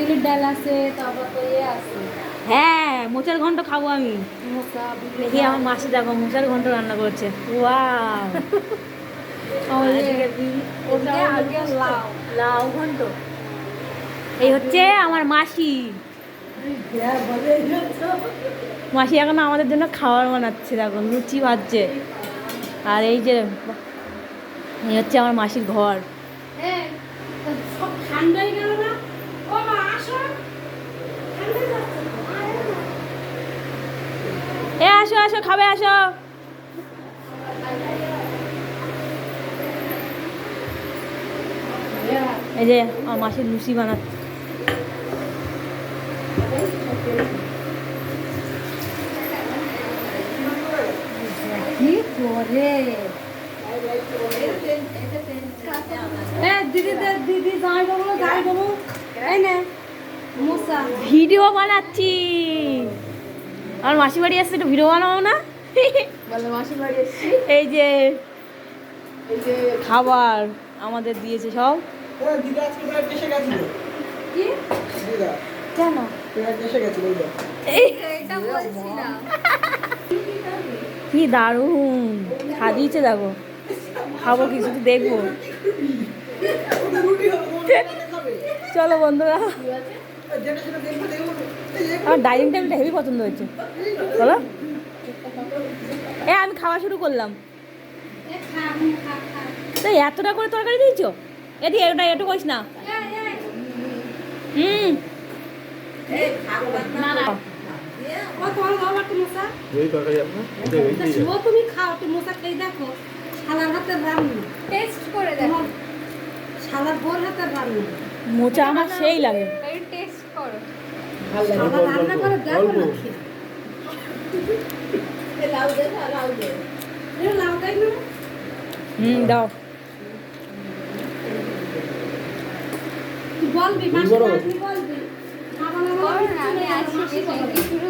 বিউলির ডাল আছে, তারপর তো আছে। হ্যাঁ, মোচার ঘন্ট খাবো আমি। মোচা দেখি আমার মাসি দেখো মোচার ঘন্ট রান্না করছে। ওয়াও! আগে লাউ লাউ ঘন্ট। এই হচ্ছে আমার মাসি। মাসি এখন আমাদের জন্য খাবার বানাচ্ছে, দেখো লুচি ভাজছে। আর এই যে এই হচ্ছে আমার মাসির ঘর। সব ঠান্ডাই গেল না। ও মা আসো, ঠান্ডা যাচ্ছে। এ আসো আসো, খাবে আসো। এই যে আমার মাসির লুচি বানাচ্ছে। কি করে দিদি দিদি যাই বলো যাই বলো, এই নে মোচা। ভিডিও বানাচ্ছি। আমার মাসি বাড়ি আসছে, একটু ভিডিও বানাবো না? মাসির বাড়ি এসেছি। এই যে খাবার আমাদের দিয়েছে সব। দিদা আজকে প্রায় এসে গেছিল। কি দিদা কেন প্রায় এসে গেছিল ওই দেখ। এটা বলছিলাম। কি দারুণ সাজিয়েছে দেখো। খাবো কি, শুধু দেখবো। রুটি হবে খাবে। চলো বন্ধুরা, যেটা সেটা দেখবে দেখো। আমার ডাইনিং টেবিলটা হেভি পছন্দ হয়েছে। বলো আমি খাওয়া শুরু করলাম। তো এতটা করে তরকারি দিয়েছো? এদিকে ওটা একটু করিস না। হুম, ও তোমার বাবা একটু মোচা। ওই তরকারি আপনার ও তুমি খাও, একটু মোচা খেয়ে দেখো। শালার হাতে রান্না টেস্ট করে দেখো। শালার বোর হাতে রান্না মোচা আমার সেই লাগে। টেস্ট করো। শালা রান্না করে দেখো না খেয়ে। লাউ দে লাউ দে। লাউ দেয় না। দাও। বলবি মাসে বলবি। না বলে আমি আছি শুরু